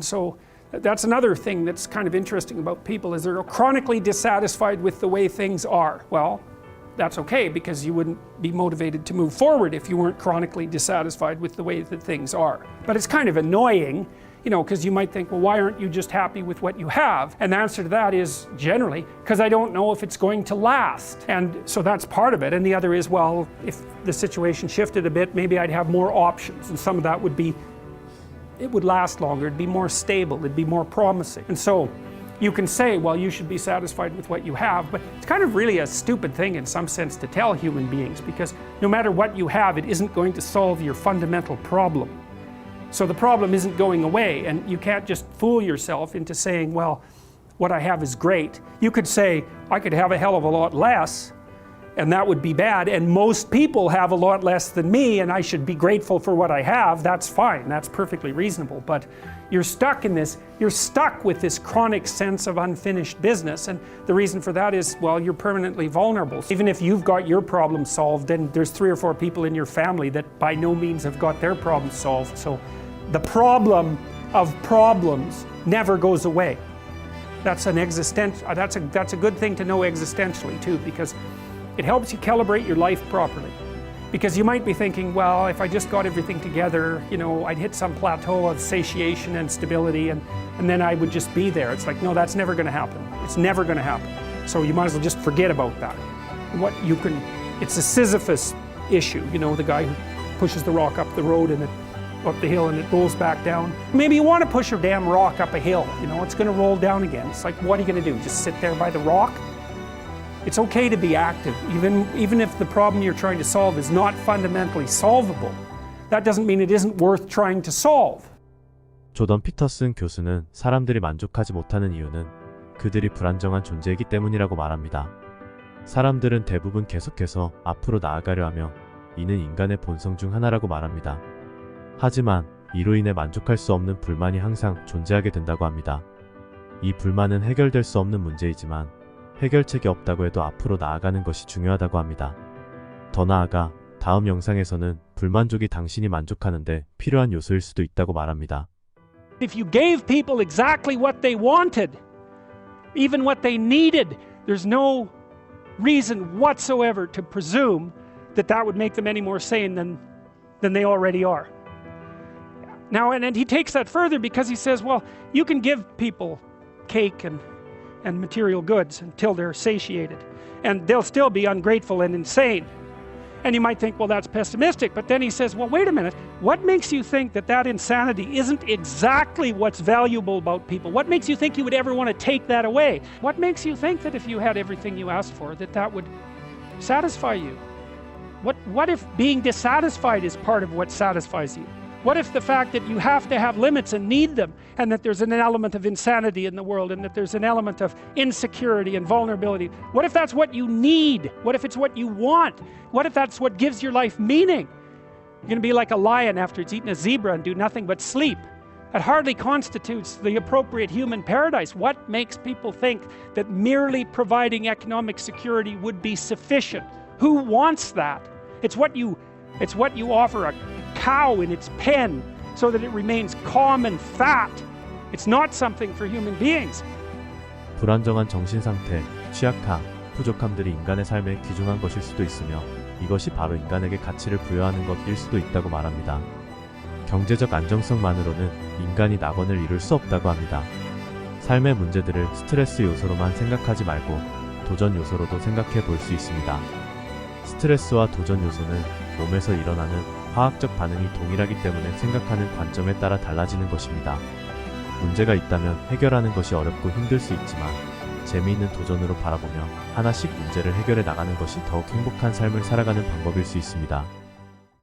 And so that's another thing that's kind of interesting about people is they're chronically dissatisfied with the way things are. Well, that's okay because you wouldn't be motivated to move forward if you weren't chronically dissatisfied with the way that things are. But it's kind of annoying, you know, because you might think, well, why aren't you just happy with what you have? And the answer to that is generally because I don't know if it's going to last. And so that's part of it. And the other is, well, if the situation shifted a bit, maybe I'd have more options. And some of that would be, it would last longer, it'd be more stable, it'd be more promising. And so you can say, well, you should be satisfied with what you have, but it's kind of really a stupid thing in some sense to tell human beings, because no matter what you have, it isn't going to solve your fundamental problem. So the problem isn't going away, and you can't just fool yourself into saying, well, what I have is great. You could say, I could have a hell of a lot less, and that would be bad, and most people have a lot less than me, and I should be grateful for what I have. That's fine, that's perfectly reasonable, but you're stuck in this, you're stuck with this chronic sense of unfinished business, and the reason for that is, well, you're permanently vulnerable. Even if you've got your problem solved, and there's 3 or 4 people in your family that by no means have got their problem solved, so the problem of problems never goes away. That's an that's a good thing to know existentially too, because it helps you calibrate your life properly. Because you might be thinking, well, if I just got everything together, you know, I'd hit some plateau of satiation and stability, and then I would just be there. It's like, no, that's never going to happen. It's never going to happen. So you might as well just forget about that. It's a Sisyphus issue, you know, the guy who pushes the rock up the road and up the hill and it rolls back down. Maybe you want to push your damn rock up a hill, you know, it's going to roll down again. It's like, what are you going to do? Just sit there by the rock? It's okay to be active, even if the problem you're trying to solve is not fundamentally solvable. That doesn't mean it isn't worth trying to solve. 조던 피터슨 교수는 사람들이 만족하지 못하는 이유는 그들이 불안정한 존재이기 때문이라고 말합니다. 사람들은 대부분 계속해서 앞으로 나아가려 하며 이는 인간의 본성 중 하나라고 말합니다. 하지만 이로 인해 만족할 수 없는 불만이 항상 존재하게 된다고 합니다. 이 불만은 해결될 수 없는 문제이지만 해결책이 없다고 해도 앞으로 나아가는 것이 중요하다고 합니다. 더 나아가 다음 영상에서는 불만족이 당신이 만족하는데 필요한 요소일 수도 있다고 말합니다. If you gave people exactly what they wanted, even what they needed, there's no reason whatsoever to presume that that would make them any more sane than they already are. Now, and he takes that further because he says, well, you can give people cake and material goods until they're satiated, and they'll still be ungrateful and insane. And you might think, well, that's pessimistic, but then he says, well, wait a minute, what makes you think that that insanity isn't exactly what's valuable about people? What makes you think you would ever want to take that away? What makes you think that if you had everything you asked for, that would satisfy you? What if being dissatisfied is part of what satisfies you? What if the fact that you have to have limits and need them, and that there's an element of insanity in the world, and that there's an element of insecurity and vulnerability? What if that's what you need? What if it's what you want? What if that's what gives your life meaning? You're going to be like a lion after it's eaten a zebra and do nothing but sleep. That hardly constitutes the appropriate human paradise. What makes people think that merely providing economic security would be sufficient? Who wants that? It's what you offer a cow in its pen so that it remains calm and fat. It's not something for human beings. 불안정한 정신 상태, 취약함, 부족함들이 인간의 삶에 귀중한 것일 수도 있으며 이것이 바로 인간에게 가치를 부여하는 것일 수도 있다고 말합니다. 경제적 안정성만으로는 인간이 낙원을 이룰 수 없다고 합니다. 삶의 문제들을 스트레스 요소로만 생각하지 말고 도전 요소로도 생각해 볼 수 있습니다. 스트레스와 도전 요소는 몸에서 일어나는 화학적 반응이 동일하기 때문에 생각하는 관점에 따라 달라지는 것입니다. 문제가 있다면 해결하는 것이 어렵고 힘들 수 있지만 재미있는 도전으로 바라보며 하나씩 문제를 해결해 나가는 것이 더욱 행복한 삶을 살아가는 방법일 수 있습니다.